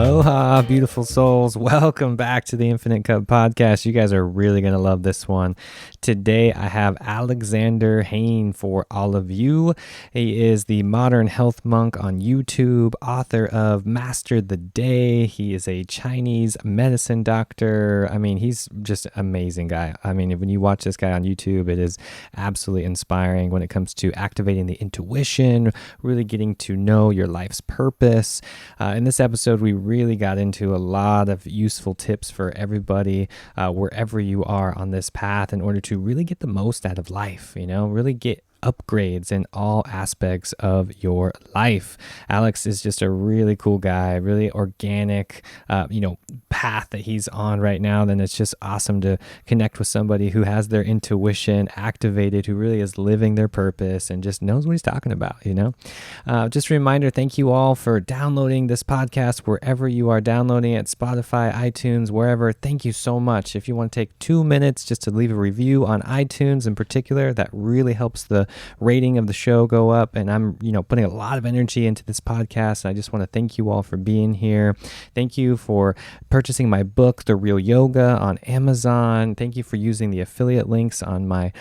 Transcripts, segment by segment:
Aloha, beautiful souls. Welcome back to the Infinite Cup podcast. You guys are really going to love this one. Today, I have Alexander Heyne for all of you. He is the modern health monk on YouTube, author of Master the Day. He is a Chinese medicine doctor. I mean, he's just an amazing guy. I mean, when you watch this guy on YouTube, it is absolutely inspiring when it comes to activating the intuition, really getting to know your life's purpose. In this episode, we really got into a lot of useful tips for everybody wherever you are on this path in order to really get the most out of life, really get upgrades in all aspects of your life. Alex is just a really cool guy, really organic, path that he's on right now. Then it's just awesome to connect with somebody who has their intuition activated, who really is living their purpose and just knows what he's talking about, Just a reminder, thank you all for downloading this podcast wherever you are downloading it, Spotify, iTunes, wherever. Thank you so much. If you want to take 2 minutes just to leave a review on iTunes in particular, that really helps the rating of the show go up. And I'm, putting a lot of energy into this podcast. And I just want to thank you all for being here. Thank you for purchasing my book, The Real Yoga, on Amazon. Thank you for using the affiliate links on my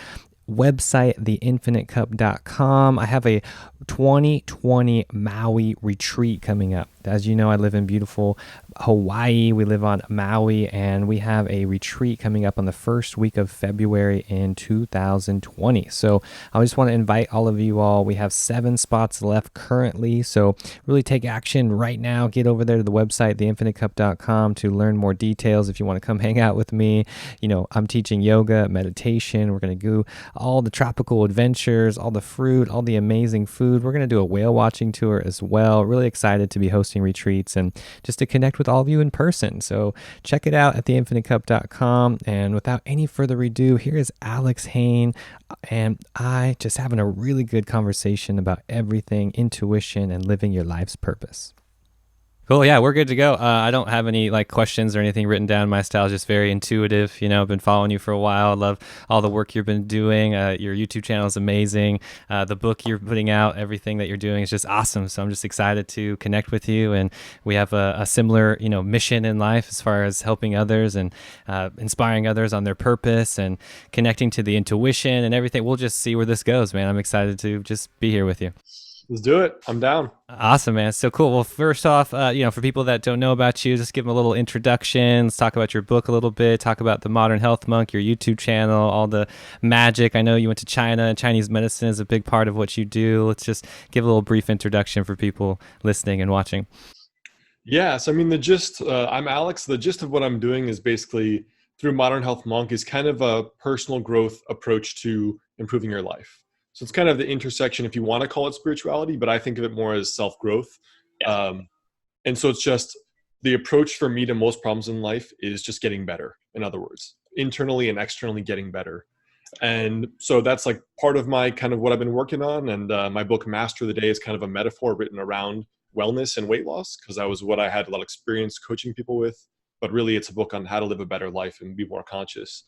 website, theinfinitecup.com. I have a 2020 Maui retreat coming up. As you know, I live in beautiful Hawaii. We live on Maui, and we have a retreat coming up on the first week of February in 2020. So I just want to invite all of you all. We have 7 spots left currently, so really take action right now. Get over there to the website, theinfinitecup.com, to learn more details if you want to come hang out with me. I'm teaching yoga, meditation. We're going to do all the tropical adventures, all the fruit, all the amazing food. We're going to do a whale watching tour as well. Really excited to be hosting retreats and just to connect with all of you in person. So check it out at theinfinitecup.com. And without any further ado, here is Alex Heyne and I just having a really good conversation about everything intuition and living your life's purpose. Cool. Yeah, we're good to go. I don't have any questions or anything written down. My style is just very intuitive. I've been following you for a while. I love all the work you've been doing. Your YouTube channel is amazing. The book you're putting out, everything that you're doing is just awesome. So I'm just excited to connect with you. And we have a similar, mission in life as far as helping others and inspiring others on their purpose and connecting to the intuition and everything. We'll just see where this goes, man. I'm excited to just be here with you. Let's do it. I'm down. Awesome, man. So cool. Well, first off, for people that don't know about you, just give them a little introduction. Let's talk about your book a little bit, talk about the Modern Health Monk, your YouTube channel, all the magic. I know you went to China, and Chinese medicine is a big part of what you do. Let's just give a little brief introduction for people listening and watching. Yeah. So, the gist, I'm Alex. The gist of what I'm doing is basically through Modern Health Monk is kind of a personal growth approach to improving your life. So it's kind of the intersection, if you want to call it spirituality, but I think of it more as self-growth. Yeah. And so it's just the approach for me to most problems in life is just getting better. In other words, internally and externally getting better. And so that's part of my kind of what I've been working on. And my book, Master the Day, is kind of a metaphor written around wellness and weight loss, because that was what I had a lot of experience coaching people with. But really, it's a book on how to live a better life and be more conscious.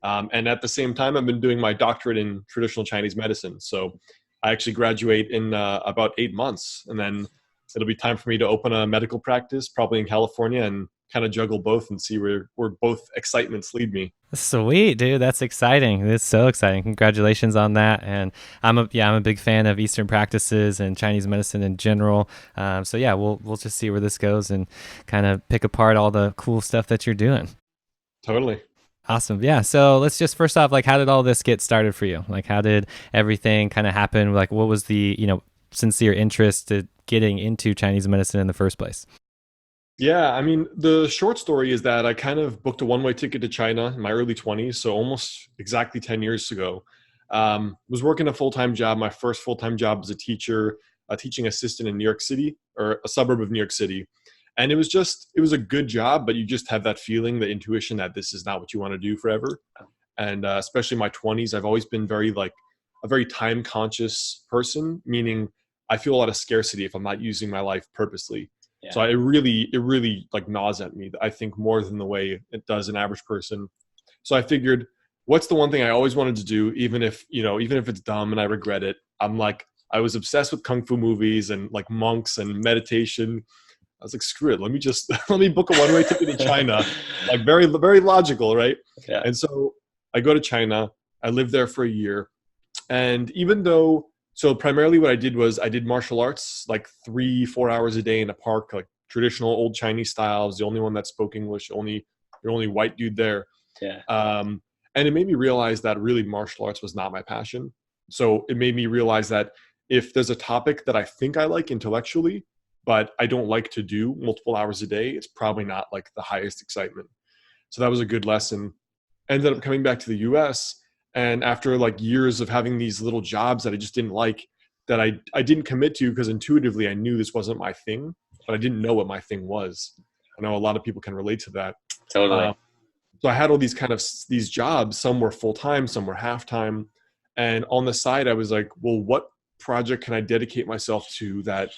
And at the same time, I've been doing my doctorate in traditional Chinese medicine. So I actually graduate in about 8 months. And then it'll be time for me to open a medical practice, probably in California, and kind of juggle both and see where both excitements lead me. Sweet, dude. That's exciting. It's so exciting. Congratulations on that. And I'm a big fan of Eastern practices and Chinese medicine in general. So yeah, we'll just see where this goes and kind of pick apart all the cool stuff that you're doing. Totally. Awesome. Yeah. So let's just first off, how did all this get started for you? How did everything kind of happen? What was the, sincere interest to getting into Chinese medicine in the first place? Yeah. The short story is that I kind of booked a one-way ticket to China in my early 20s. So almost exactly 10 years ago. Was working a full-time job. My first full-time job as a teacher, a teaching assistant in New York City, or a suburb of New York City. And it was a good job, but you just have that feeling, the intuition that this is not what you want to do forever. And especially in my 20s, I've always been a very time conscious person, meaning I feel a lot of scarcity if I'm not using my life purposely. Yeah. So it really gnaws at me, I think, more than the way it does an average person. So I figured, what's the one thing I always wanted to do, even if it's dumb and I regret it? I was obsessed with Kung Fu movies and monks and meditation. I was like, screw it. Let me just, let me book a one-way ticket to China. Like very, very logical, right? Yeah. And so I go to China. I lived there for a year. And even though, so primarily what I did was I did martial arts like 3-4 hours a day in a park, like traditional old Chinese style. I was the only one that spoke English, the only white dude there. Yeah. And it made me realize that really martial arts was not my passion. So it made me realize that if there's a topic that I think I like intellectually, but I don't like to do multiple hours a day, it's probably not like the highest excitement. So that was a good lesson. Ended up coming back to the US. And after like years of having these little jobs that I just didn't like, that I didn't commit to because intuitively I knew this wasn't my thing, but I didn't know what my thing was. I know a lot of people can relate to that. Totally. So I had all these jobs. Some were full time, some were half time. And on the side, I was like, well, what project can I dedicate myself to that,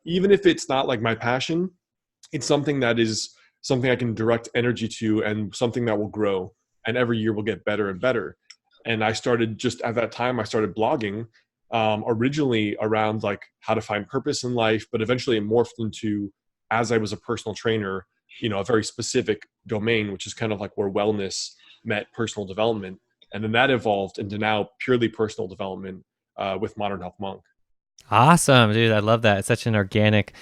even if it's not like my passion, it's something that is something I can direct energy to and something that will grow. And every year will get better and better. And I started just at that time, I started blogging originally around like how to find purpose in life, but eventually it morphed into, as I was a personal trainer, a very specific domain, which is kind of like where wellness met personal development. And then that evolved into now purely personal development with Modern Health Monk. Awesome, dude. I love that. It's such an organic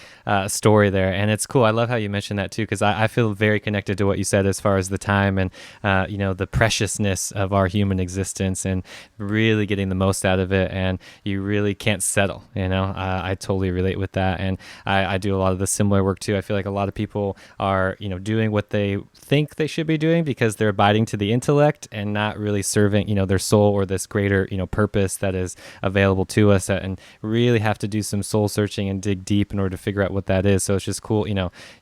story there. And it's cool. I love how you mentioned that too, because I feel very connected to what you said as far as the time and, the preciousness of our human existence and really getting the most out of it. And you really can't settle, I totally relate with that. And I do a lot of the similar work too. I feel like a lot of people are, doing what they think they should be doing because they're abiding to the intellect and not really serving, their soul or this greater, purpose that is available to us, and really have to do some soul searching and dig deep in order to figure out what that is. So it's just cool.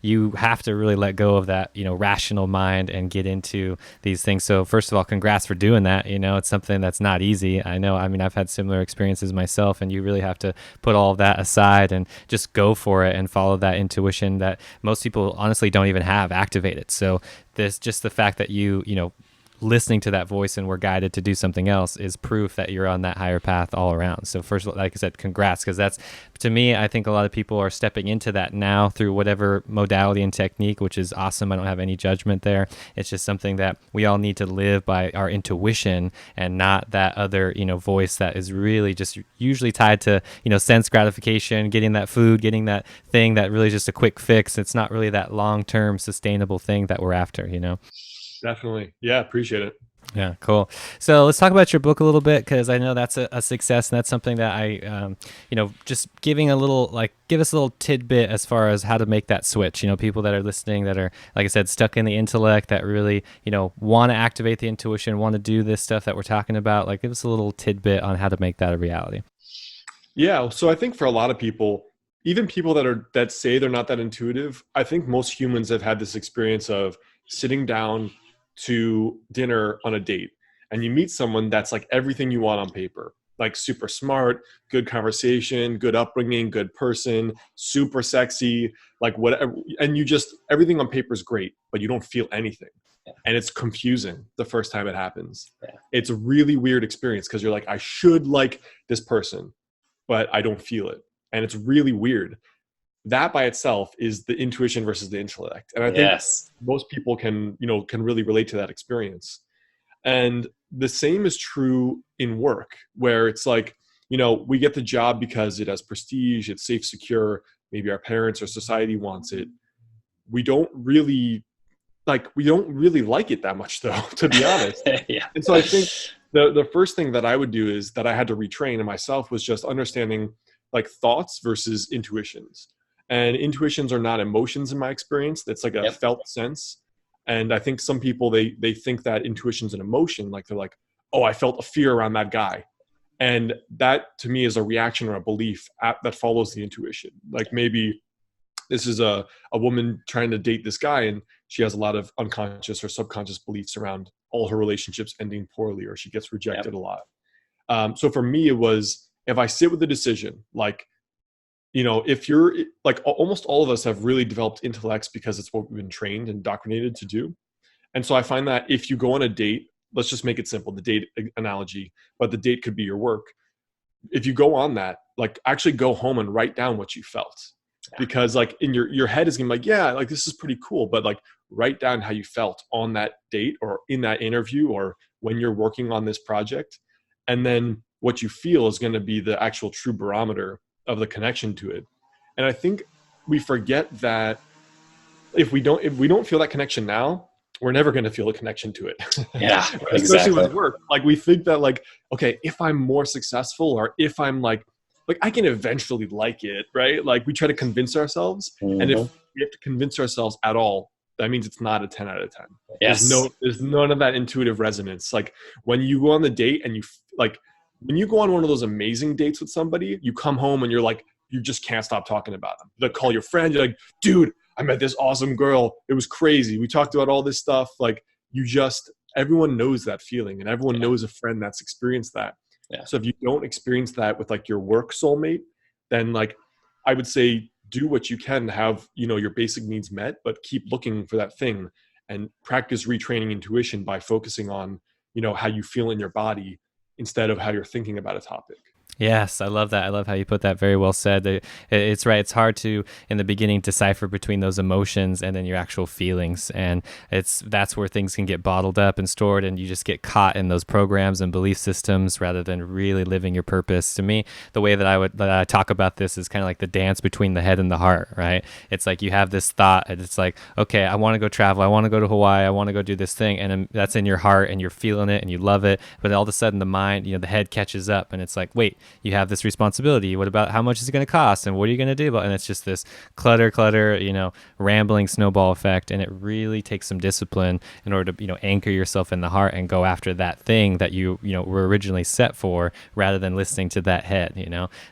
You have to really let go of that, rational mind and get into these things. So first of all, congrats for doing that. It's something that's not easy. I know. I mean, I've had similar experiences myself, and you really have to put all of that aside and just go for it and follow that intuition that most people honestly don't even have activated. So just the fact that you listening to that voice and we're guided to do something else is proof that you're on that higher path all around. So first, like I said, congrats, because that's, to me, I think a lot of people are stepping into that now through whatever modality and technique, which is awesome. I don't have any judgment there. It's just something that we all need to live by our intuition and not that other, voice that is really just usually tied to, sense gratification, getting that food, getting that thing that really just a quick fix. It's not really that long-term sustainable thing that we're after, Definitely. Yeah. Appreciate it. Yeah, cool. So let's talk about your book a little bit, because I know that's a success, and that's something that I, just giving give us a little tidbit as far as how to make that switch. People that are listening that are, like I said, stuck in the intellect, that really, want to activate the intuition, want to do this stuff that we're talking about. Like, give us a little tidbit on how to make that a reality. Yeah. So I think for a lot of people, even people that say they're not that intuitive, I think most humans have had this experience of sitting down to dinner on a date, and you meet someone that's like everything you want on paper, like super smart, good conversation, good upbringing, good person, super sexy, like whatever. And everything on paper is great, but you don't feel anything. And it's confusing the first time it happens. It's a really weird experience because you're like, I should like this person, but I don't feel it. And it's really weird. That by itself is the intuition versus the intellect. And I think most people can really relate to that experience. And the same is true in work, where it's like, we get the job because it has prestige, it's safe, secure, maybe our parents or society wants it. We don't really like it that much, though, to be honest. Yeah. And so I think the first thing that I would do is that I had to retrain in myself was just understanding like thoughts versus intuitions. And intuitions are not emotions in my experience. That's like a felt sense. And I think some people, they think that intuition's an emotion. Like they're like, oh, I felt a fear around that guy. And that to me is a reaction or a belief that follows the intuition. Like maybe this is a woman trying to date this guy, and she has a lot of unconscious or subconscious beliefs around all her relationships ending poorly, or she gets rejected a lot. So for me, it was, if I sit with the decision, like, if you're like, almost all of us have really developed intellects because it's what we've been trained and indoctrinated to do. And so I find that if you go on a date, let's just make it simple, the date analogy, but the date could be your work. If you go on that, like, actually go home and write down what you felt. because like in your head is gonna be like, yeah, like this is pretty cool, but like write down how you felt on that date or in that interview or when you're working on this project, and then what you feel is going to be the actual true barometer of the connection to it. And I think we forget that if we don't feel that connection now, we're never going to feel a connection to it. Yeah, Especially exactly. with work. Like we think that like, okay, if I'm more successful or if I'm like I can eventually like it, right? Like we try to convince ourselves. And Hmm. if we have to convince ourselves at all, that means it's not a 10 out of 10. Yes. There's none of that intuitive resonance. Like when you go on the date and like when you go on one of those amazing dates with somebody, you come home and you're like, you just can't stop talking about them. You call your friend, you're like, dude, I met this awesome girl. It was crazy. We talked about all this stuff. Like everyone knows that feeling and everyone Yeah. knows a friend that's experienced that. Yeah. So if you don't experience that with like your work soulmate, then like I would say do what you can to have, your basic needs met, but keep looking for that thing and practice retraining intuition by focusing on, how you feel in your body instead of how you're thinking about a topic. Yes, I love that. I love how you put that. Very well said. It's right. It's hard to, in the beginning, decipher between those emotions and then your actual feelings, and that's where things can get bottled up and stored, and you just get caught in those programs and belief systems rather than really living your purpose. To me, the way that I talk about this is kind of like the dance between the head and the heart. Right? It's like you have this thought, and it's like, okay, I want to go travel. I want to go to Hawaii. I want to go do this thing, and that's in your heart, and you're feeling it, and you love it. But all of a sudden, the mind, the head catches up, and it's like, wait, you have this responsibility. What about how much is it going to cost? And what are you going to do? And it's just this clutter, rambling snowball effect. And it really takes some discipline in order to, anchor yourself in the heart and go after that thing that you were originally set for rather than listening to that head,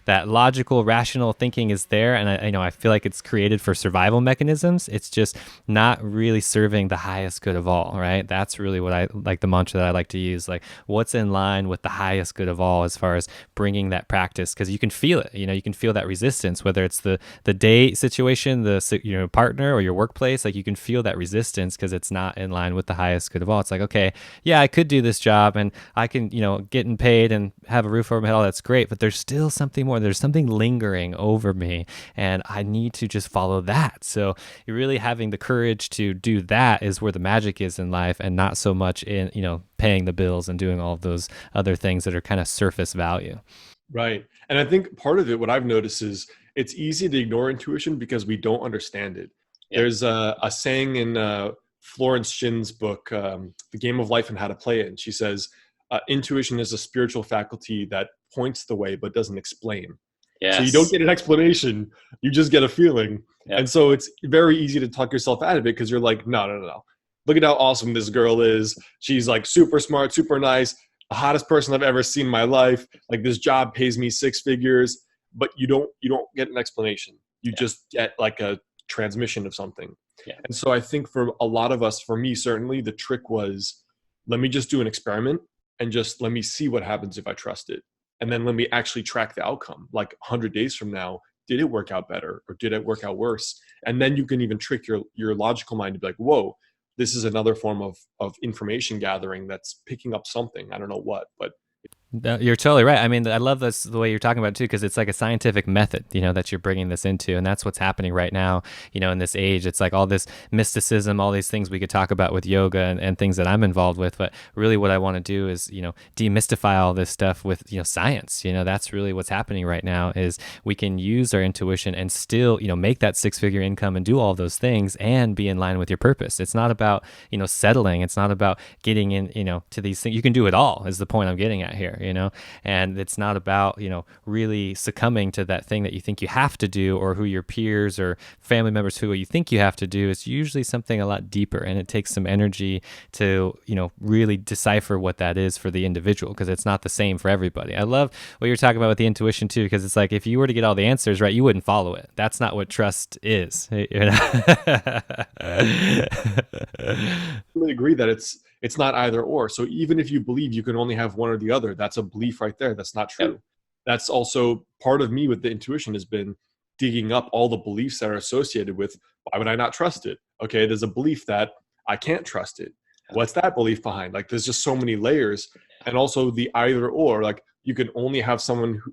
that logical, rational thinking is there. And I feel like it's created for survival mechanisms. It's just not really serving the highest good of all, right? That's really what I like, the mantra that I like to use, like what's in line with the highest good of all as far as bringing that practice, because you can feel it. You can feel that resistance, whether it's the date situation, the partner, or your workplace. Like you can feel that resistance because it's not in line with the highest good of all. It's like, okay, yeah, I could do this job and I can getting paid and have a roof over my head. All that's great, but there's still something more. There's something lingering over me, and I need to just follow that. So you're really having the courage to do that is where the magic is in life, and not so much in paying the bills and doing all of those other things that are kind of surface value. Right. And I think part of it, what I've noticed is it's easy to ignore intuition because we don't understand it. Yeah. There's a saying in Florence Shin's book, The Game of Life and How to Play It. And she says, intuition is a spiritual faculty that points the way but doesn't explain. So you don't Yes. get an explanation, you just get a feeling. Yeah. And so it's very easy to talk yourself out of it because you're like, no, no, no, no. Look at how awesome this girl is. She's like super smart, super nice, the hottest person I've ever seen in my life. Like this job pays me 6 figures, but you don't get an explanation. You just get like a transmission of something. Yeah. And so I think for a lot of us, for me certainly, the trick was, let me just do an experiment and just let me see what happens if I trust it. And then let me actually track the outcome. Like 100 days from now, did it work out better or did it work out worse? And then you can even trick your logical mind to be like, whoa, this is another form of information gathering that's picking up something. I don't know what, but No, you're totally right. I mean, I love this the way you're talking about it too, because it's like a scientific method, that you're bringing this into, and that's what's happening right now, in this age. It's like all this mysticism, all these things we could talk about with yoga and things that I'm involved with, but really what I want to do is, demystify all this stuff with, science. That's really what's happening right now is we can use our intuition and still, make that 6-figure income and do all those things and be in line with your purpose. It's not about, settling. It's not about getting in, to these things. You can do it all is the point I'm getting at here. And it's not about, really succumbing to that thing that you think you have to do, or who your peers or family members who you think you have to do. It's usually something a lot deeper, and it takes some energy to, really decipher what that is for the individual, because it's not the same for everybody. I love what you're talking about with the intuition too, because it's like, if you were to get all the answers right, you wouldn't follow it. That's not what trust is. really agree that it's not either or. So even if you believe you can only have one or the other, that's a belief right there. That's not true. Yep. That's also part of me with the intuition has been digging up all the beliefs that are associated with, why would I not trust it? Okay, there's a belief that I can't trust it. What's that belief behind? Like there's just so many layers. And also the either or, like you can only have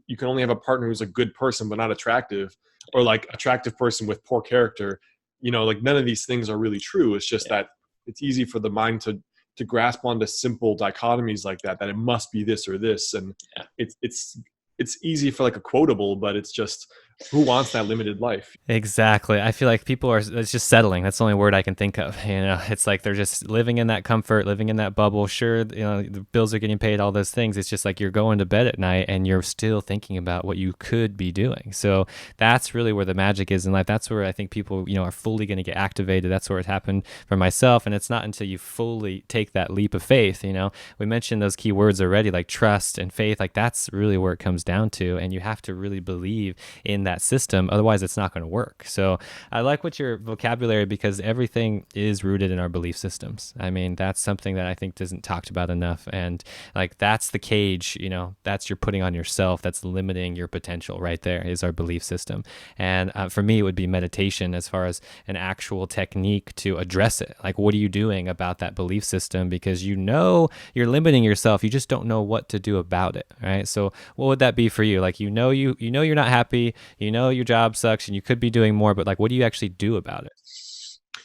you can only have a partner who's a good person but not attractive, or like attractive person with poor character. Like none of these things are really true. It's just that it's easy for the mind to grasp onto simple dichotomies like that it must be this or this. And it's easy for like a quotable, but it's just, who wants that limited life? Exactly. I feel like people are, it's just settling. That's the only word I can think of. It's like they're just living in that comfort, living in that bubble. Sure, the bills are getting paid, all those things. It's just like you're going to bed at night and you're still thinking about what you could be doing. So that's really where the magic is in life. That's where I think people, are fully going to get activated. That's where it happened for myself. And it's not until you fully take that leap of faith, we mentioned those key words already, like trust and faith. Like that's really where it comes down to. And you have to really believe in that system. Otherwise, it's not going to work. So I like what your vocabulary, because everything is rooted in our belief systems. I mean, that's something that I think isn't talked about enough. And like, that's the cage, that's you're putting on yourself. That's limiting your potential right there, is our belief system. And for me, it would be meditation as far as an actual technique to address it. Like, what are you doing about that belief system? Because you're limiting yourself. You just don't know what to do about it. Right. So what would that be for you? Like, you're not happy, your job sucks and you could be doing more, but like, what do you actually do about it?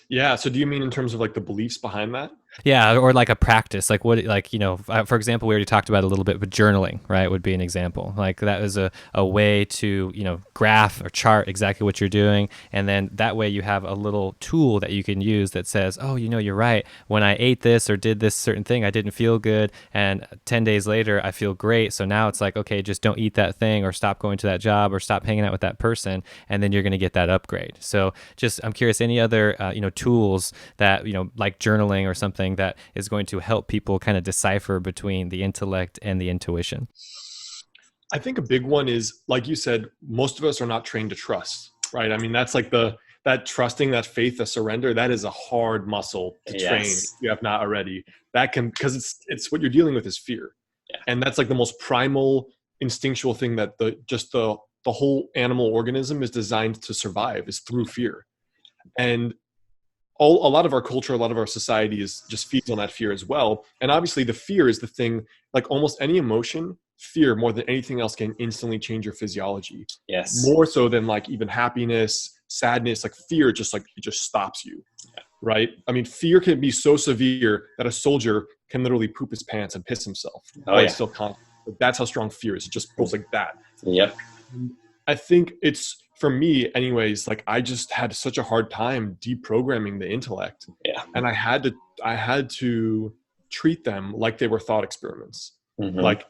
Yeah. So do you mean in terms of like the beliefs behind that? Yeah, or like a practice, like what, like, for example, we already talked about it a little bit, but journaling, right, would be an example. Like that is a way to, graph or chart exactly what you're doing. And then that way you have a little tool that you can use that says, oh, you're right. When I ate this or did this certain thing, I didn't feel good. And 10 days later, I feel great. So now it's like, okay, just don't eat that thing, or stop going to that job, or stop hanging out with that person. And then you're going to get that upgrade. So just, I'm curious, any other, tools that, like journaling or something that is going to help people kind of decipher between the intellect and the intuition? I think a big one is, like you said, most of us are not trained to trust, right? I mean, that's like that trusting, that faith, the surrender, that is a hard muscle to train if you have not already. That can, because it's what you're dealing with is fear. Yeah. And that's like the most primal instinctual thing that the whole animal organism is designed to survive, is through fear. And a lot of our culture, a lot of our society is just feeds on that fear as well. And obviously the fear is the thing, like almost any emotion, fear more than anything else can instantly change your physiology. Yes. More so than like even happiness, sadness, like fear just like, it just stops you. Yeah. Right? I mean, fear can be so severe that a soldier can literally poop his pants and piss himself. Oh, yeah. Still confident. That's how strong fear is. It just goes like that. Yep. I think it's, for me anyways, like I just had such a hard time deprogramming the intellect. Yeah. And I had to treat them like they were thought experiments. Mm-hmm. Like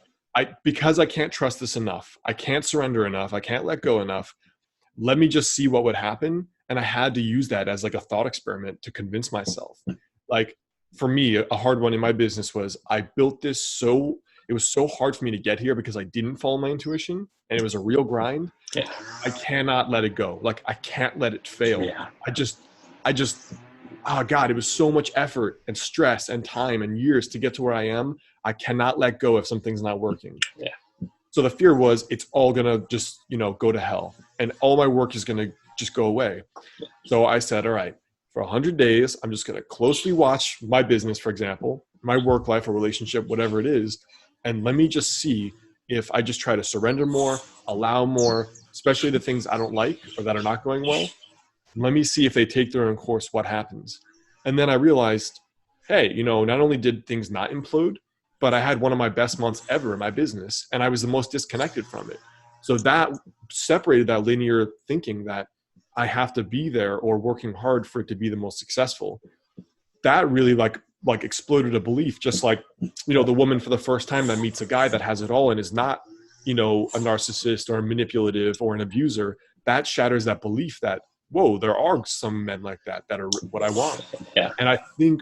because I can't trust this enough, I can't surrender enough, I can't let go enough, let me just see what would happen. And I had to use that as like a thought experiment to convince myself. Like for me, a hard one in my business was, I built this it was so hard for me to get here because I didn't follow my intuition, and it was a real grind. Yeah. I cannot let it go. Like I can't let it fail. Yeah. I just, oh God, it was so much effort and stress and time and years to get to where I am. I cannot let go if something's not working. Yeah. So the fear was, it's all going to just, go to hell, and all my work is going to just go away. So I said, all right, for 100 days, I'm just going to closely watch my business, for example, my work life or relationship, whatever it is. And let me just see if I just try to surrender more, allow more, especially the things I don't like or that are not going well. Let me see if they take their own course, what happens. And then I realized, hey, not only did things not implode, but I had one of my best months ever in my business, and I was the most disconnected from it. So that separated that linear thinking that I have to be there or working hard for it to be the most successful. That really like exploded a belief, just like, the woman for the first time that meets a guy that has it all and is not, a narcissist or a manipulative or an abuser. That shatters that belief that, whoa, there are some men like that are what I want. Yeah. And I think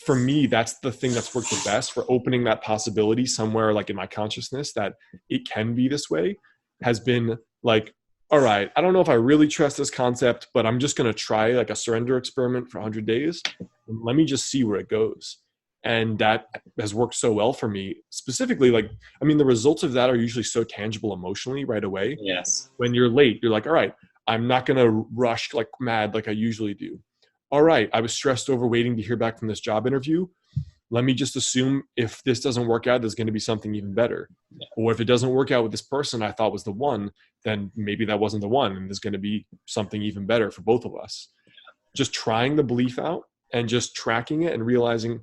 for me, that's the thing that's worked the best for opening that possibility somewhere like in my consciousness that it can be this way, has been like, all right, I don't know if I really trust this concept, but I'm just going to try like a surrender experiment for 100 days. And let me just see where it goes. And that has worked so well for me. Specifically, like, I mean, the results of that are usually so tangible emotionally right away. Yes. When you're late, you're like, all right, I'm not going to rush like mad like I usually do. All right, I was stressed over waiting to hear back from this job interview. let me just assume if this doesn't work out, there's going to be something even better. Yeah. Or if it doesn't work out with this person I thought was the one, then maybe that wasn't the one, and there's going to be something even better for both of us. Just trying the belief out and just tracking it and realizing,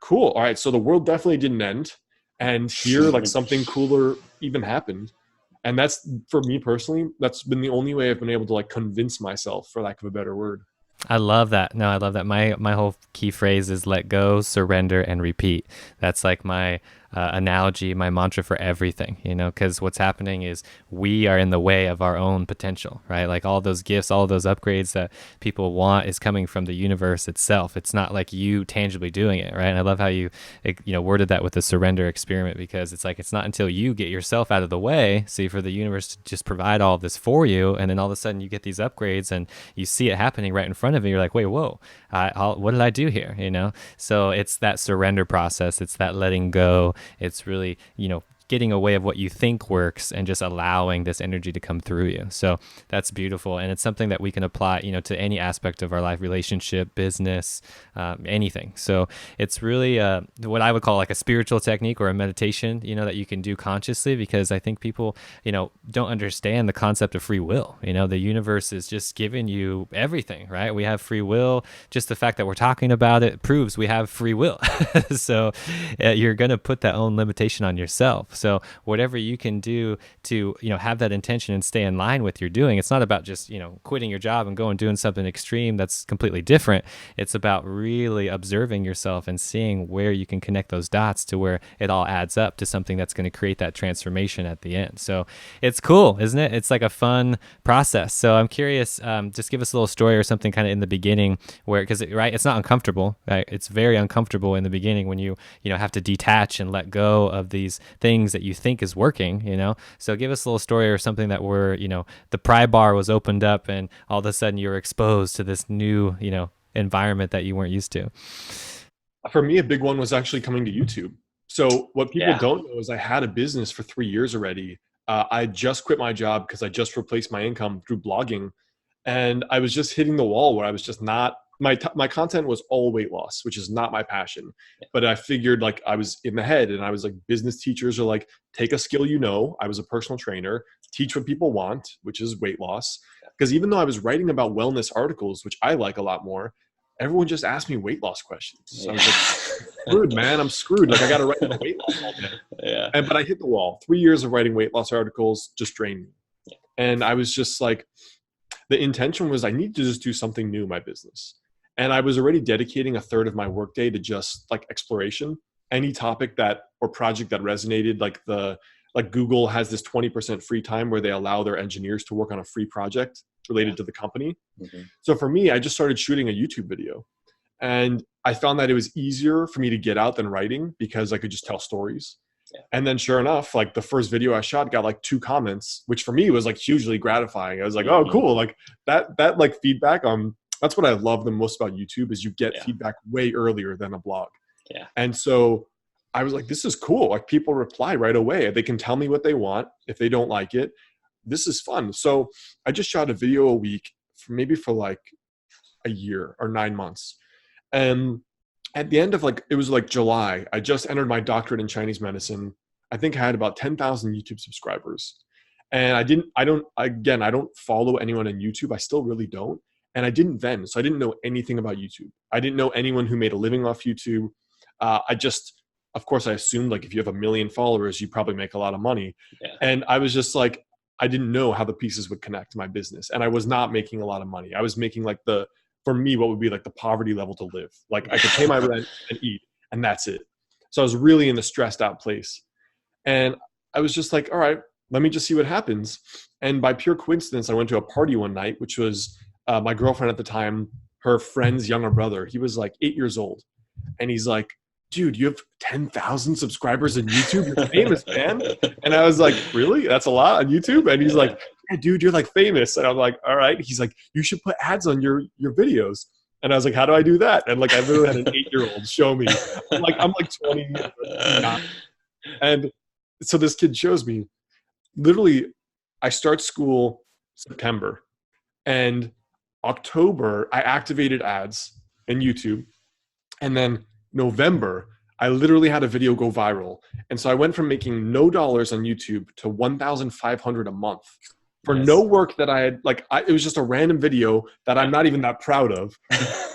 cool, all right, so the world definitely didn't end, and here like something cooler even happened. And that's, for me personally, that's been the only way I've been able to like convince myself, for lack of a better word. I love that. No, I love that. My whole key phrase is let go, surrender, and repeat. That's like my analogy, my mantra for everything, because what's happening is we are in the way of our own potential, right? Like all those gifts, all those upgrades that people want is coming from the universe itself. It's not like you tangibly doing it, right? And I love how you worded that with the surrender experiment, because it's like, it's not until you get yourself out of the way, see, for the universe to just provide all of this for you, and then all of a sudden you get these upgrades and you see it happening right in front of you. You're like, wait, whoa, what did I do here? So it's that surrender process. It's that letting go. It's really, getting away of what you think works and just allowing this energy to come through you. So that's beautiful. And it's something that we can apply, to any aspect of our life, relationship, business, anything. So it's really what I would call like a spiritual technique or a meditation, that you can do consciously, because I think people, don't understand the concept of free will. The universe is just giving you everything, right? We have free will. Just the fact that we're talking about it proves we have free will. So you're going to put that own limitation on yourself. So whatever you can do to, have that intention and stay in line with your doing, it's not about just, quitting your job and going doing something extreme that's completely different. It's about really observing yourself and seeing where you can connect those dots to where it all adds up to something that's going to create that transformation at the end. So it's cool, isn't it? It's like a fun process. So I'm curious, just give us a little story or something kind of in the beginning where, because right, it's not uncomfortable, right? It's very uncomfortable in the beginning when you have to detach and let go of these things that you think is working, So give us a little story or something that where, the pry bar was opened up and all of a sudden you were exposed to this new, environment that you weren't used to. For me, a big one was actually coming to YouTube. So what people Yeah. don't know is I had a business for 3 years already. I just quit my job because I just replaced my income through blogging. And I was just hitting the wall where I was just not, my content was all weight loss, which is not my passion. But I figured like I was in the head, and I was like, business teachers are like, take a skill, I was a personal trainer, teach what people want, which is weight loss. Because even though I was writing about wellness articles, which I like a lot more, everyone just asked me weight loss questions. So I was like, screwed, man, I'm screwed. Like I got to write about weight loss all day. Yeah. But I hit the wall. 3 years of writing weight loss articles just drained me. And I was just like, the intention was I need to just do something new in my business. And I was already dedicating a third of my workday to just like exploration, any topic that or project that resonated. Like Google has this 20% free time where they allow their engineers to work on a free project related to the company. Mm-hmm. So for me, I just started shooting a YouTube video, and I found that it was easier for me to get out than writing because I could just tell stories. Yeah. And then sure enough, like the first video I shot got like 2 comments, which for me was like hugely gratifying. I was like, oh, cool. Like that like feedback that's what I love the most about YouTube is you get feedback way earlier than a blog. Yeah. And so I was like, this is cool. Like people reply right away. They can tell me what they want. If they don't like it, this is fun. So I just shot a video a week for like a year or 9 months. And at the end of it was like July, I just entered my doctorate in Chinese medicine. I think I had about 10,000 YouTube subscribers. And I don't follow anyone on YouTube. I still really don't. And I didn't then. So I didn't know anything about YouTube. I didn't know anyone who made a living off YouTube. Of course, I assumed like if you have 1 million followers, you probably make a lot of money. Yeah. And I was just like, I didn't know how the pieces would connect to my business. And I was not making a lot of money. I was making for me, what would be like the poverty level to live. Like I could pay my rent and eat, and that's it. So I was really in the stressed out place. And I was just like, all right, let me just see what happens. And by pure coincidence, I went to a party one night, which was my girlfriend at the time, her friend's younger brother. He was like 8 years old. And he's like, dude, you have 10,000 subscribers on YouTube. You're famous, man. And I was like, really? That's a lot on YouTube? And he's like, yeah, dude, you're like famous. And I'm like, all right. He's like, you should put ads on your videos. And I was like, how do I do that? And like, I literally had an 8-year-old show me. I'm like 20. And so this kid shows me. Literally, I start school September. And October, I activated ads in YouTube. And then November, I literally had a video go viral. And so I went from making no dollars on YouTube to 1,500 a month for no Nice. work that I had, it was just a random video that I'm Yeah. not even that proud of.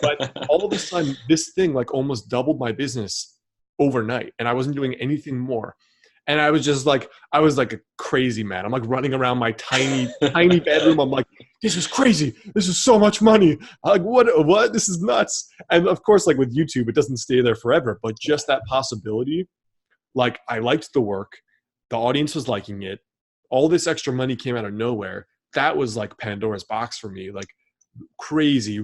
But all of a sudden, this thing like almost doubled my business overnight, and I wasn't doing anything more. And I was just like, I was like a crazy man. I'm like running around my tiny bedroom. I'm like, this is crazy. This is so much money. I'm like, what? This is nuts. And of course, like with YouTube, it doesn't stay there forever. But just that possibility, like I liked the work, the audience was liking it. All this extra money came out of nowhere. That was like Pandora's box for me. Like crazy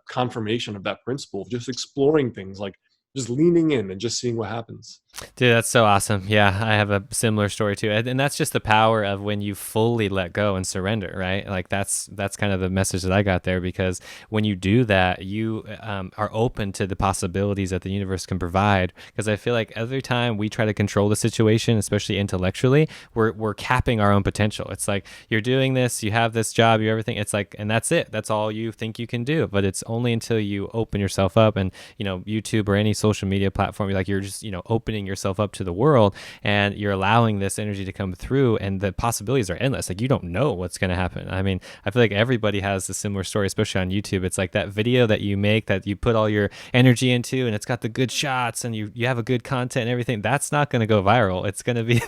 confirmation of that principle of just exploring things, like just leaning in and just seeing what happens. Dude, that's so awesome. Yeah, I have a similar story too. And that's just the power of when you fully let go and surrender, right? Like that's kind of the message that I got there, because when you do that, you are open to the possibilities that the universe can provide. Because I feel like every time we try to control the situation, especially intellectually, we're capping our own potential. It's like you're doing this, you have this job, you everything. It's like, and that's it. That's all you think you can do. But it's only until you open yourself up, and YouTube or any social media platform, you're just opening yourself up to the world, and you're allowing this energy to come through, and the possibilities are endless. Like you don't know what's going to happen. I mean, I feel like everybody has a similar story, especially on YouTube. It's like that video that you make, that you put all your energy into, and it's got the good shots, and you have a good content and everything. That's not going to go viral. It's going to be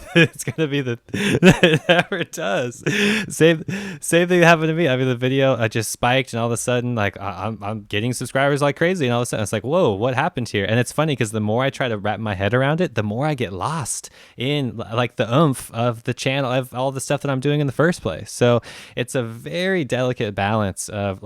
the it never does. Same thing happened to me. I mean, the video I just spiked, and all of a sudden, like I'm getting subscribers like crazy, and all of a sudden it's like, whoa, what happened here? And it's funny because the more I try to wrap my head around it, the more I get lost in like the oomph of the channel, of all the stuff that I'm doing in the first place. So it's a very delicate balance of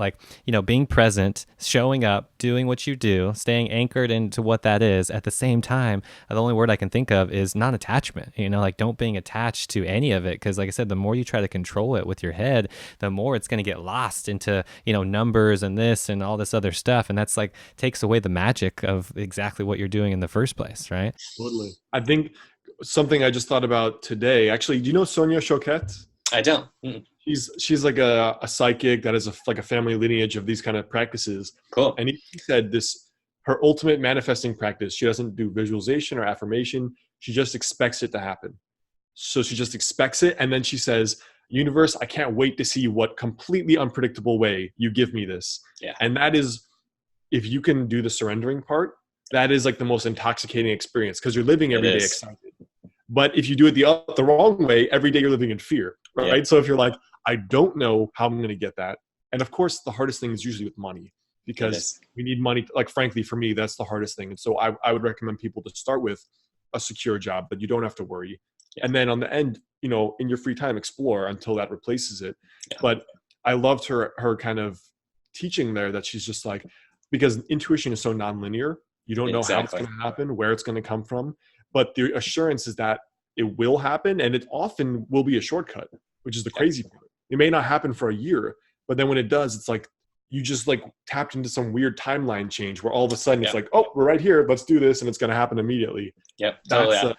being present, showing up, doing what you do, staying anchored into what that is. At the same time, the only word I can think of is non-attachment, like don't being attached to any of it. Because like I said, the more you try to control it with your head, the more it's going to get lost into, numbers and this and all this other stuff. And that's like takes away the magic of exactly what you're doing in the first place, right? Totally. I think something I just thought about today, actually, do you know Sonia Choquette? I don't. Mm. She's like a psychic that has like a family lineage of these kind of practices. Cool. And he said her ultimate manifesting practice, she doesn't do visualization or affirmation. She just expects it to happen. So she just expects it. And then she says, universe, I can't wait to see what completely unpredictable way you give me this. Yeah. And that is, if you can do the surrendering part, that is like the most intoxicating experience, because you're living every day excited. But if you do it the wrong way, every day you're living in fear, right? Yeah. So if you're like, I don't know how I'm going to get that. And of course, the hardest thing is usually with money, because we need money. Like, frankly, for me, that's the hardest thing. And so I would recommend people to start with a secure job that you don't have to worry. Yeah. And then on the end, in your free time, explore until that replaces it. Yeah. But I loved her kind of teaching there, that she's just like, because intuition is so nonlinear, you don't know how it's going to happen, where it's going to come from. But the assurance is that it will happen, and it often will be a shortcut, which is the crazy part. It may not happen for a year, but then when it does, it's like you just like tapped into some weird timeline change where all of a sudden it's like, oh, we're right here, let's do this, and it's going to happen immediately. Yep, that's a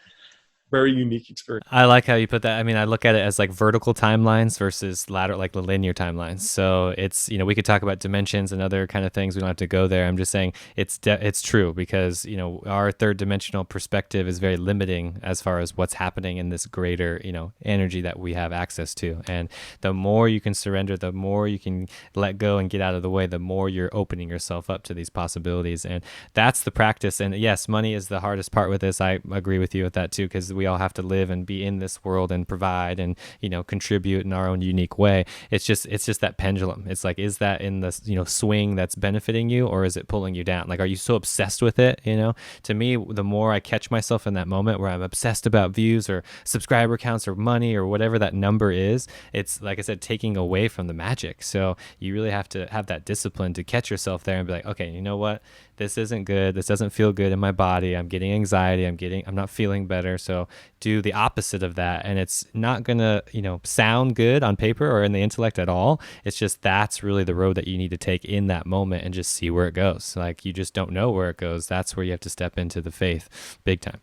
very unique experience. I like how you put that. I mean, I look at it as like vertical timelines versus lateral, like the linear timelines. So it's, we could talk about dimensions and other kind of things. We don't have to go there. I'm just saying it's true, because, our third dimensional perspective is very limiting as far as what's happening in this greater, energy that we have access to. And the more you can surrender, the more you can let go and get out of the way, the more you're opening yourself up to these possibilities. And that's the practice. And yes, money is the hardest part with this. I agree with you with that too, because we all have to live and be in this world and provide and contribute in our own unique way. It's just that pendulum. It's like, is that in the swing that's benefiting you, or is it pulling you down? Like, are you so obsessed with it? To me, the more I catch myself in that moment where I'm obsessed about views or subscriber counts or money or whatever that number is, it's like I said, taking away from the magic. So you really have to have that discipline to catch yourself there and be like, okay, you know what? This isn't good. This doesn't feel good in my body. I'm getting anxiety. I'm not feeling better. So do the opposite of that. And it's not going to, sound good on paper or in the intellect at all. It's just, that's really the road that you need to take in that moment and just see where it goes. Like, you just don't know where it goes. That's where you have to step into the faith big time.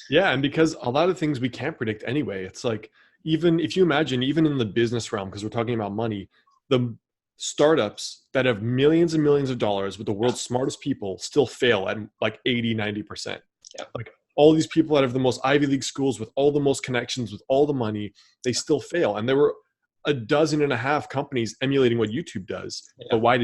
Yeah. And because a lot of things we can't predict anyway, it's like, even if you imagine, even in the business realm, because we're talking about money, the startups that have millions and millions of dollars with the world's smartest people still fail at like 80-90%. Yeah. Like all these people that have the most Ivy League schools with all the most connections, with all the money, they still fail. And there were a dozen and a half companies emulating what YouTube does. Yeah. But why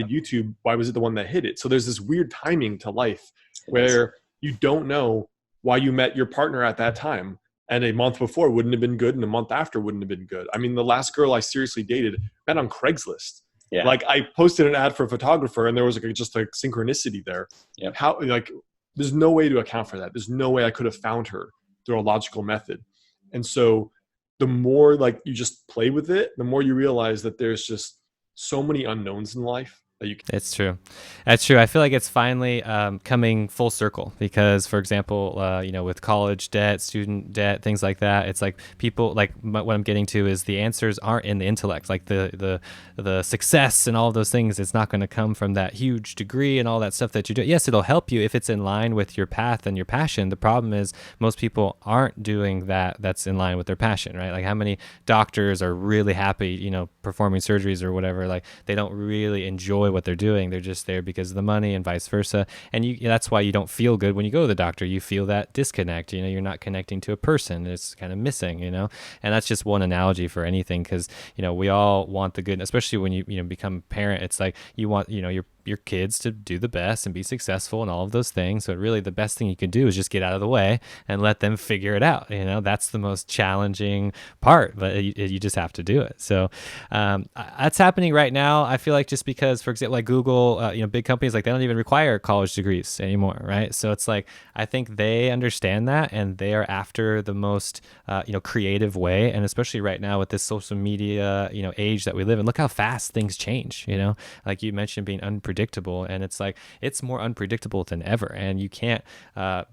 was it the one that hit it? So there's this weird timing to life where you don't know why you met your partner at that time. And a month before wouldn't have been good, and a month after wouldn't have been good. I mean, the last girl I seriously dated met on Craigslist. Yeah. Like I posted an ad for a photographer, and there was like just like synchronicity there. Yep. How, like, there's no way to account for that. There's no way I could have found her through a logical method. And so the more like you just play with it, the more you realize that there's just so many unknowns in life that you can. It's true. That's true. I feel like it's finally coming full circle because, for example, with college debt, student debt, things like that, it's like people like what I'm getting to is the answers aren't in the intellect, like the success and all of those things. It's not going to come from that huge degree and all that stuff that you do. Yes, it'll help you if it's in line with your path and your passion. The problem is most people aren't doing that. That's in line with their passion, right? Like how many doctors are really happy, performing surgeries or whatever, like they don't really enjoy what they're doing. They're just there because of the money and vice versa. And that's why you don't feel good when you go to the doctor. You feel that disconnect, you're not connecting to a person. It's kind of missing, and that's just one analogy for anything. Cause we all want the good, especially when you become a parent. It's like you want, your kids to do the best and be successful and all of those things. So really the best thing you can do is just get out of the way and let them figure it out. That's the most challenging part, but you just have to do it. So that's happening right now. I feel like just because, for example, like Google, big companies, like they don't even require college degrees anymore, right? So it's like, I think they understand that and they are after the most, creative way. And especially right now with this social media, age that we live in, look how fast things change, like you mentioned being unpredictable. And it's like, it's more unpredictable than ever. And you can't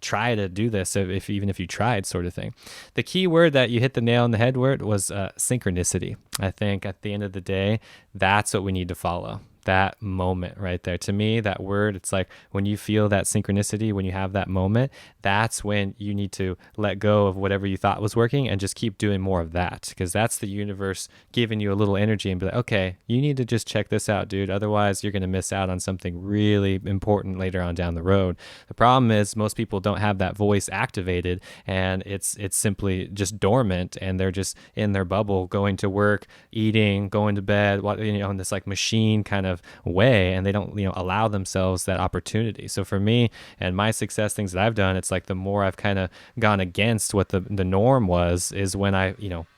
try to do this even if you tried, sort of thing. The key word that you hit the nail on the head word was synchronicity. I think at the end of the day, that's what we need to follow. That moment right there. To me, that word, it's like when you feel that synchronicity, when you have that moment, that's when you need to let go of whatever you thought was working and just keep doing more of that, because that's the universe giving you a little energy and be like, okay, you need to just check this out, dude. Otherwise, you're going to miss out on something really important later on down the road. The problem is most people don't have that voice activated, and it's simply just dormant, and they're just in their bubble, going to work, eating, going to bed, in this like machine kind of way, and they don't allow themselves that opportunity. So for me and my success, things that I've done, it's like the more I've kind of gone against what the norm was, is when I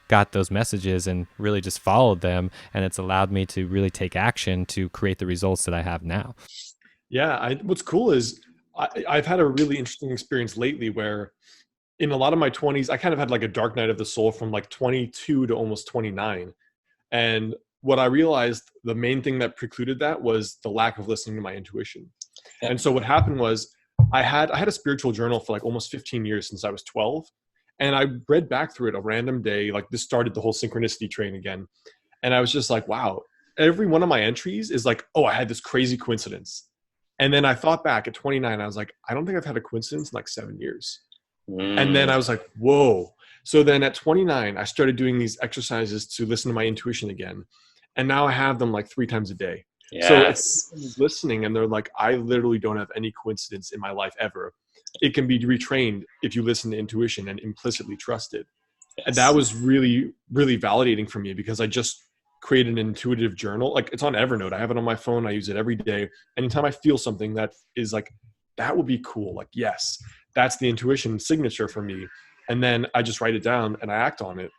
got those messages and really just followed them, and it's allowed me to really take action to create the results that I have now. Yeah, what's cool is I've had a really interesting experience lately where in a lot of my 20s I kind of had like a dark night of the soul from like 22 to almost 29. And what I realized, the main thing that precluded that was the lack of listening to my intuition. Yeah. And so what happened was I had a spiritual journal for like almost 15 years since I was 12. And I read back through it a random day, like this started the whole synchronicity train again. And I was just like, wow, every one of my entries is like, oh, I had this crazy coincidence. And then I thought back at 29, I was like, I don't think I've had a coincidence in like 7 years. And then I was like, whoa. So then at 29, I started doing these exercises to listen to my intuition again. And now I have them like 3 times a day. Yes. So if listening and they're like, I literally don't have any coincidence in my life ever. It can be retrained if you listen to intuition and implicitly trust it. Yes. And that was really, really validating for me, because I just created an intuitive journal. Like it's on Evernote. I have it on my phone. I use it every day. Anytime I feel something that is like, that would be cool. Like, yes, that's the intuition signature for me. And then I just write it down and I act on it.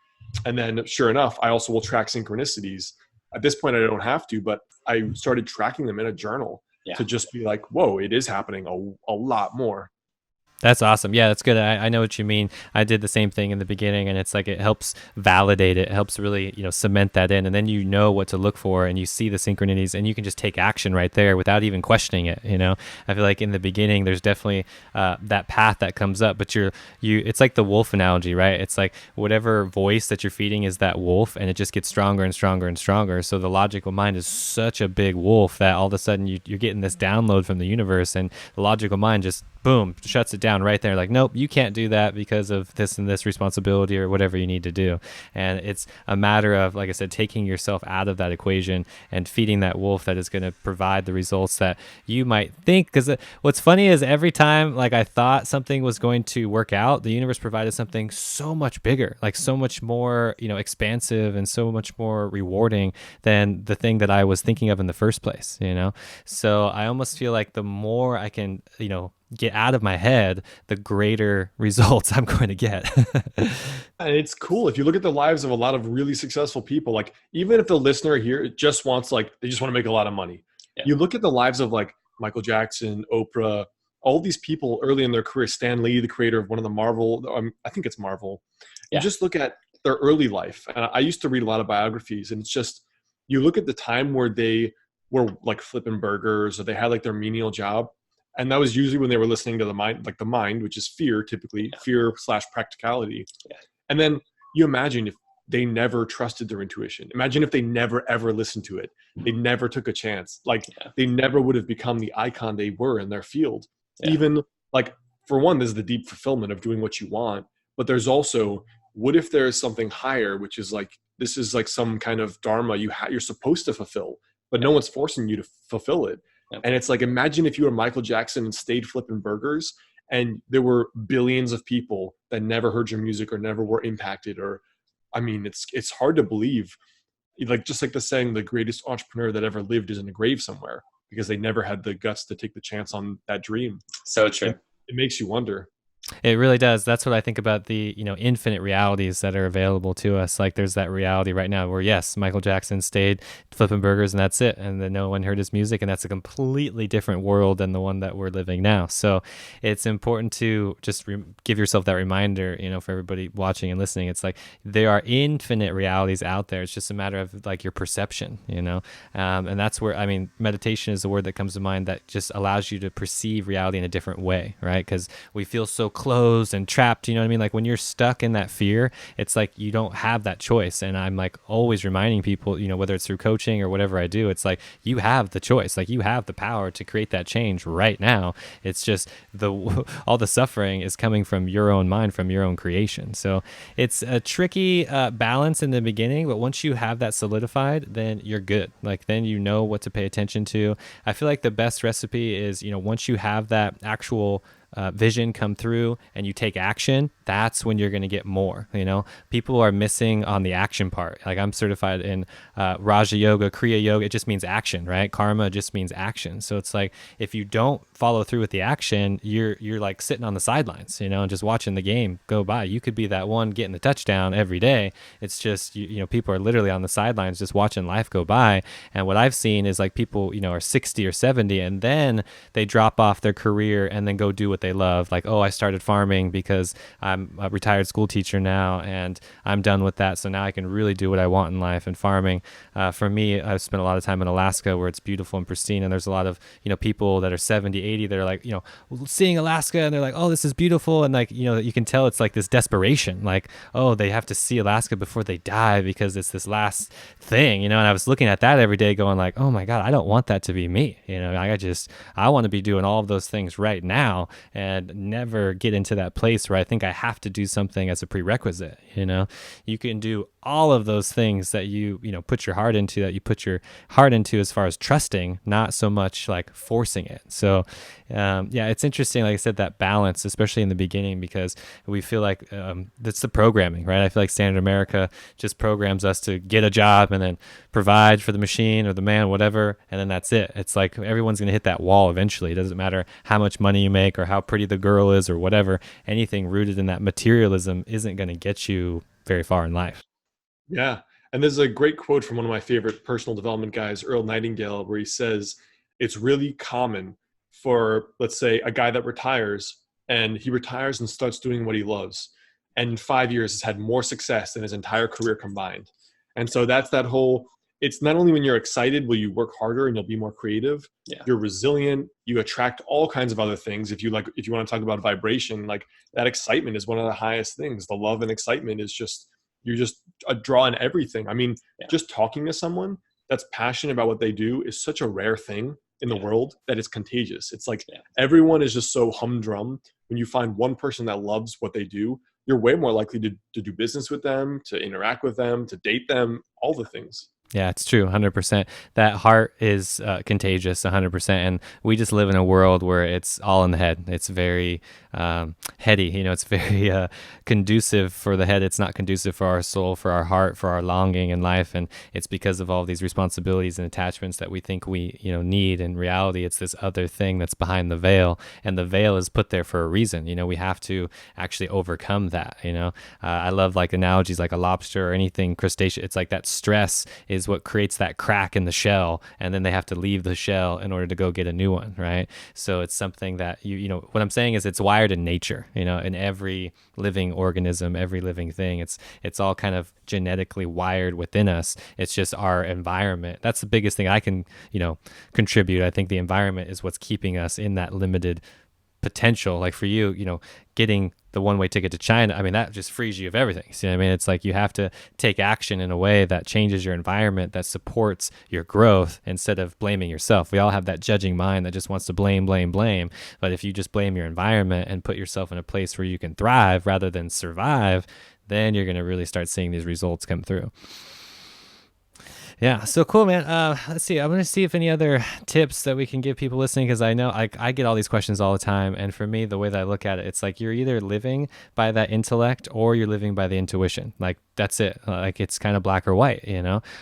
And then sure enough, I also will track synchronicities. At this point, I don't have to, but I started tracking them in a journal to just be like, whoa, it is happening a lot more. That's awesome. Yeah, that's good. I know what you mean. I did the same thing in the beginning, and it's like it helps validate it. It helps really, cement that in, and then you know what to look for, and you see the synchronicities, and you can just take action right there without even questioning it. I feel like in the beginning, there's definitely that path that comes up, but it's like the wolf analogy, right? It's like whatever voice that you're feeding is that wolf, and it just gets stronger and stronger and stronger. So the logical mind is such a big wolf that all of a sudden you're getting this download from the universe, and the logical mind just boom, shuts it down right there. Like, nope, you can't do that because of this and this responsibility or whatever you need to do. And it's a matter of, like I said, taking yourself out of that equation and feeding that wolf that is going to provide the results that you might think. Because what's funny is every time like I thought something was going to work out, the universe provided something so much bigger, like so much more, expansive and so much more rewarding than the thing that I was thinking of in the first place. So I almost feel like the more I can, get out of my head, the greater results I'm going to get. And it's cool if you look at the lives of a lot of really successful people, like even if the listener here just wants, like, they just want to make a lot of money. Yeah. You look at the lives of like Michael Jackson, Oprah, all these people early in their career, Stan Lee, the creator of one of the Marvel, I think it's Marvel. You Yeah. just look at their early life. And I used to read a lot of biographies, and it's just, you look at the time where they were like flipping burgers or they had like their menial job. And that was usually when they were listening to the mind, which is fear, typically fear/practicality. Yeah. And then you imagine if they never trusted their intuition. Imagine if they never, ever listened to it. They never took a chance. Like they never would have become the icon they were in their field. Yeah. Even like, for one, there's the deep fulfillment of doing what you want. But there's also, what if there's something higher, which is like, this is like some kind of dharma you're supposed to fulfill, but no one's forcing you to fulfill it. Yep. And it's like, imagine if you were Michael Jackson and stayed flipping burgers, and there were billions of people that never heard your music or never were impacted. Or, I mean, it's hard to believe. Like, just like the saying, the greatest entrepreneur that ever lived is in a grave somewhere, because they never had the guts to take the chance on that dream. So true. It makes you wonder. It really does. That's what I think about the, infinite realities that are available to us. Like there's that reality right now where yes, Michael Jackson stayed flipping burgers and that's it. And then no one heard his music, and that's a completely different world than the one that we're living now. So it's important to just give yourself that reminder, for everybody watching and listening. It's like there are infinite realities out there. It's just a matter of like your perception, and that's where, I mean, meditation is the word that comes to mind, that just allows you to perceive reality in a different way, right? Because we feel so closed and trapped, you know what I mean? Like when you're stuck in that fear, it's like you don't have that choice. And I'm like always reminding people, whether it's through coaching or whatever I do, it's like you have the choice. Like you have the power to create that change right now. It's just all the suffering is coming from your own mind, from your own creation. So it's a tricky balance in the beginning, but once you have that solidified, then you're good. Like then you know what to pay attention to. I feel like the best recipe is, once you have that actual vision come through and you take action, that's when you're going to get more. People are missing on the action part. Like I'm certified in Raja Yoga, Kriya Yoga. It just means action, right? Karma just means action. So it's like if you don't follow through with the action, you're like sitting on the sidelines, and just watching the game go by. You could be that one getting the touchdown every day. It's just people are literally on the sidelines just watching life go by. And what I've seen is like people are 60 or 70 and then they drop off their career and then go do what they love. Like, oh, I started farming because I'm a retired school teacher now and I'm done with that. So now I can really do what I want in life. And farming, for me, I've spent a lot of time in Alaska where it's beautiful and pristine. And there's a lot of, people that are 70, 80 that are like, seeing Alaska and they're like, oh, this is beautiful. And like, you can tell it's like this desperation, like, oh, they have to see Alaska before they die because it's this last thing, and I was looking at that every day going like, oh my God, I don't want that to be me. I want to be doing all of those things right now and never get into that place where I think I have to do something as a prerequisite. You can do all of those things that you put your heart into, as far as trusting, not so much like forcing it. So it's interesting, like I said, that balance, especially in the beginning, because we feel like that's the programming, right? I feel like standard America just programs us to get a job and then provide for the machine or the man, whatever, and then that's it. It's like everyone's going to hit that wall eventually. It doesn't matter how much money you make or how pretty the girl is or whatever. Anything rooted in that materialism isn't going to get you very far in life. Yeah. And there's a great quote from one of my favorite personal development guys, Earl Nightingale, where he says, it's really common for, let's say, a guy that retires and he retires and starts doing what he loves. And in 5 years has had more success than his entire career combined. And so that's that whole, it's not only when you're excited will you work harder and you'll be more creative. Yeah. You're resilient. You attract all kinds of other things. If you want to talk about vibration, like that excitement is one of the highest things. The love and excitement is just, you're just a draw in everything. I mean, just talking to someone that's passionate about what they do is such a rare thing. in the Yeah. world that it's contagious. It's like Yeah. everyone is just so humdrum. When you find one person that loves what they do, you're way more likely to do business with them, to interact with them, to date them, all the things. Yeah, it's true, 100%. That heart is contagious, 100%. And we just live in a world where it's all in the head. It's very heady. It's very conducive for the head. It's not conducive for our soul, for our heart, for our longing in life. And it's because of all these responsibilities and attachments that we think we, need. In reality, it's this other thing that's behind the veil. And the veil is put there for a reason. We have to actually overcome that. I love like analogies like a lobster or anything crustacean. It's like that stress is what creates that crack in the shell, and then they have to leave the shell in order to go get a new one, right? So it's something that what I'm saying is it's wired in nature, in every living organism, every living thing. It's all kind of genetically wired within us. It's just our environment. That's the biggest thing I can, contribute. I think the environment is what's keeping us in that limited potential. Like for you, getting the one-way ticket to China, I mean, that just frees you of everything. See what I mean? It's like you have to take action in a way that changes your environment, that supports your growth instead of blaming yourself. We all have that judging mind that just wants to blame. But if you just blame your environment and put yourself in a place where you can thrive rather than survive, then you're going to really start seeing these results come through. Yeah, so cool, man. Let's see. I'm going to see if any other tips that we can give people listening, because I know I get all these questions all the time. And for me, the way that I look at it, it's like you're either living by that intellect or you're living by the intuition. Like, that's it. Like, it's kind of black or white,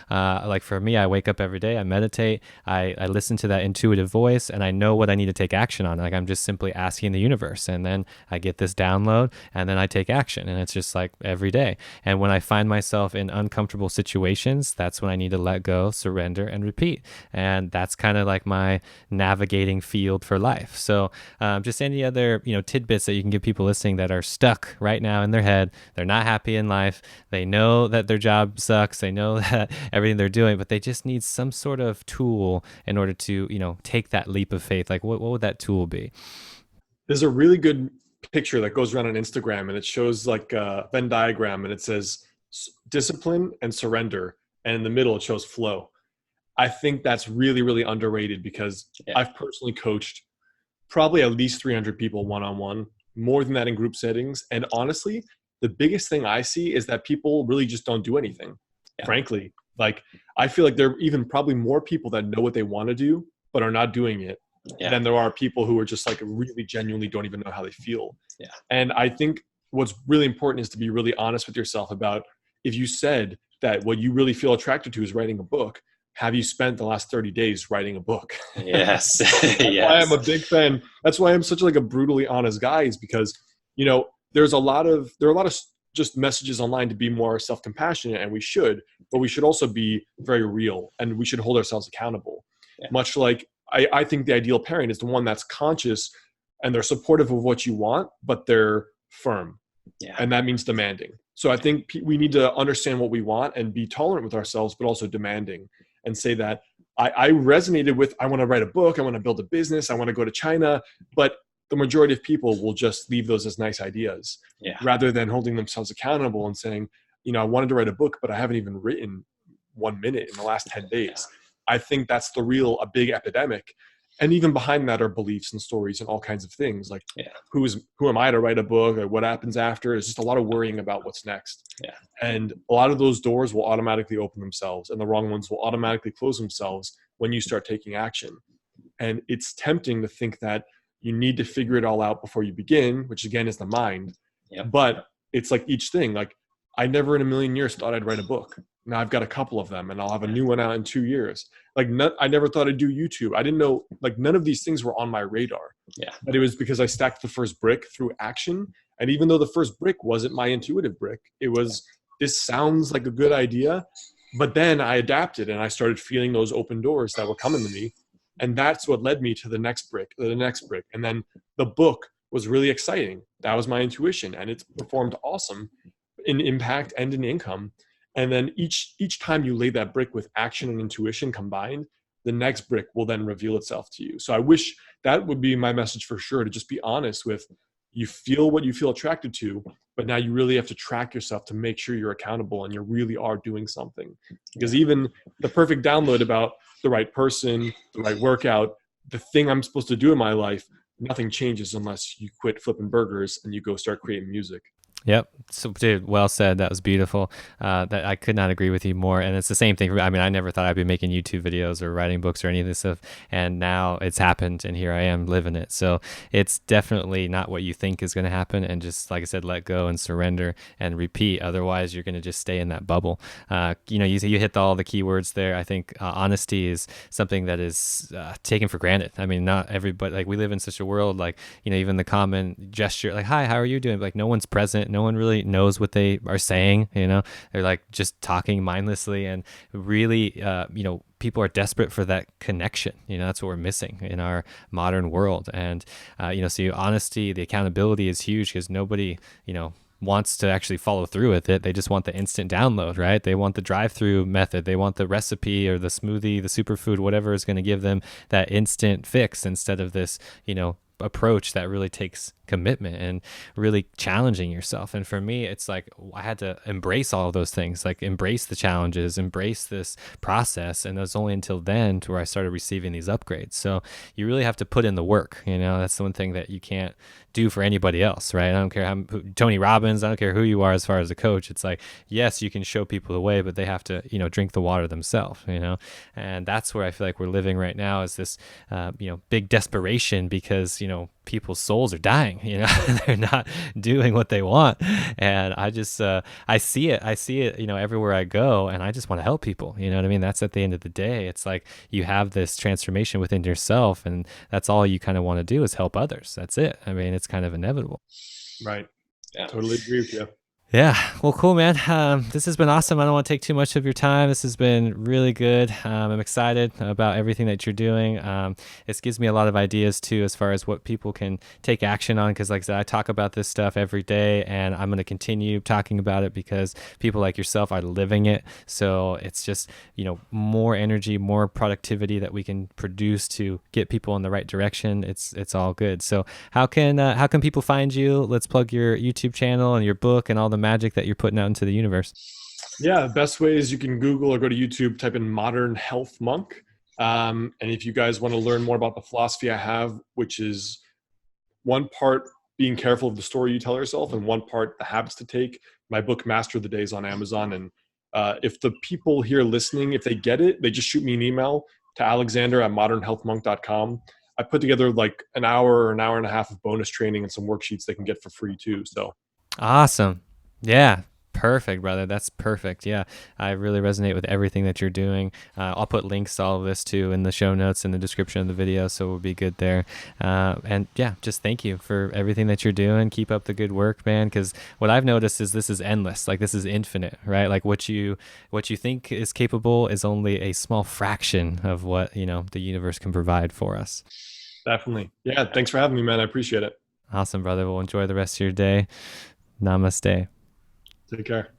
Like for me, I wake up every day, I meditate, I listen to that intuitive voice, and I know what I need to take action on. Like, I'm just simply asking the universe, and then I get this download, and then I take action. And it's just like every day. And when I find myself in uncomfortable situations, that's when I need to let go, surrender, and repeat. And that's kind of like my navigating field for life. So just any other, tidbits that you can give people listening that are stuck right now in their head. They're not happy in life. They know that their job sucks. They know that everything they're doing, but they just need some sort of tool in order to, take that leap of faith. Like what would that tool be? There's a really good picture that goes around on Instagram, and it shows like a Venn diagram, and it says discipline and surrender. And in the middle, it shows flow. I think that's really, really underrated, because I've personally coached probably at least 300 people one-on-one, more than that in group settings. And honestly, the biggest thing I see is that people really just don't do anything. Frankly, like I feel like there are even probably more people that know what they want to do, but are not doing it, than there are people who are just like really genuinely don't even know how they feel. And I think what's really important is to be really honest with yourself about, if you said that what you really feel attracted to is writing a book, have you spent the last 30 days writing a book? Yes. That's why I'm a big fan. That's why I'm such like a brutally honest guy, is because, there are a lot of just messages online to be more self-compassionate, and we should, but we should also be very real, and we should hold ourselves accountable. Much like I think the ideal parent is the one that's conscious and they're supportive of what you want, but they're firm. And that means demanding. So I think we need to understand what we want and be tolerant with ourselves, but also demanding, and say that I resonated with, I want to write a book, I want to build a business, I want to go to China, but the majority of people will just leave those as nice ideas, rather than holding themselves accountable and saying, I wanted to write a book, but I haven't even written 1 minute in the last 10 days. I think that's a big epidemic. And even behind that are beliefs and stories and all kinds of things. Like, who am I to write a book? Or what happens after? It's just a lot of worrying about what's next. And a lot of those doors will automatically open themselves, and the wrong ones will automatically close themselves when you start taking action. And it's tempting to think that you need to figure it all out before you begin, which again is the mind. But it's like each thing. Like, I never in a million years thought I'd write a book. Now I've got a couple of them, and I'll have a new one out in 2 years. Like, I never thought I'd do YouTube. I didn't know, like, none of these things were on my radar. But it was because I stacked the first brick through action. And even though the first brick wasn't my intuitive brick, it was, this sounds like a good idea. But then I adapted, and I started feeling those open doors that were coming to me. And that's what led me to the next brick. And then the book was really exciting. That was my intuition, and it's performed awesome in impact and in income. And then each time you lay that brick with action and intuition combined, the next brick will then reveal itself to you. So I wish that would be my message for sure, to just be honest with, you feel what you feel attracted to, but now you really have to track yourself to make sure you're accountable and you really are doing something. Because even the perfect download about the right person, the right workout, the thing I'm supposed to do in my life, nothing changes unless you quit flipping burgers and you go start creating music. Yep. So, dude, well said. That was beautiful. That I could not agree with you more. And it's the same thing for me. I mean, I never thought I'd be making YouTube videos or writing books or any of this stuff. And now it's happened, and here I am living it. So it's definitely not what you think is going to happen. And just like I said, let go and surrender and repeat. Otherwise, you're going to just stay in that bubble. You hit all the keywords there. I think honesty is something that is taken for granted. I mean, not everybody. Like we live in such a world. Like even the common gesture, like "Hi, how are you doing?" Like no one's present. No one really knows what they are saying. They're like just talking mindlessly, and really, people are desperate for that connection. That's what we're missing in our modern world. And so honesty, the accountability is huge because nobody, wants to actually follow through with it. They just want the instant download, right? They want the drive-through method. They want the recipe or the smoothie, the superfood, whatever is going to give them that instant fix instead of this, approach that really takes commitment and really challenging yourself. And for me, it's like I had to embrace all of those things, like embrace the challenges, embrace this process. And it was only until then to where I started receiving these upgrades. So you really have to put in the work. That's the one thing that you can't do for anybody else, right? I don't care Tony Robbins, I don't care who you are as far as a coach. It's like, yes, you can show people the way, but they have to, drink the water themselves, and that's where I feel like we're living right now is this, big desperation because, people's souls are dying, they're not doing what they want. And I just, I see it, everywhere I go, and I just want to help people. You know what I mean? That's at the end of the day. It's like you have this transformation within yourself, and that's all you kind of want to do is help others. That's it. I mean, it's kind of inevitable. Right. Yeah. Totally agree with you. Yeah. Well, cool, man. This has been awesome. I don't want to take too much of your time. This has been really good. I'm excited about everything that you're doing. It gives me a lot of ideas too, as far as what people can take action on. Cause like I said, I talk about this stuff every day, and I'm going to continue talking about it because people like yourself are living it. So it's just, more energy, more productivity that we can produce to get people in the right direction. It's all good. So how can people find you? Let's plug your YouTube channel and your book and all the magic that you're putting out into the universe. Yeah, the best way is you can Google or go to YouTube, type in Modern Health Monk. And if you guys want to learn more about the philosophy I have, which is one part being careful of the story you tell yourself and one part the habits to take, my book Master the Day is on Amazon. And if the people here listening, if they get it, they just shoot me an email to alexander@modernhealthmonk.com. I put together like an hour or an hour and a half of bonus training and some worksheets they can get for free too. So awesome. Yeah. Perfect, brother. That's perfect. Yeah. I really resonate with everything that you're doing. I'll put links to all of this too in the show notes in the description of the video. So we'll be good there. And yeah, just thank you for everything that you're doing. Keep up the good work, man. Cause what I've noticed is this is endless. Like this is infinite, right? Like what you think is capable is only a small fraction of what, the universe can provide for us. Definitely. Yeah. Thanks for having me, man. I appreciate it. Awesome, brother. We'll enjoy the rest of your day. Namaste. Take care.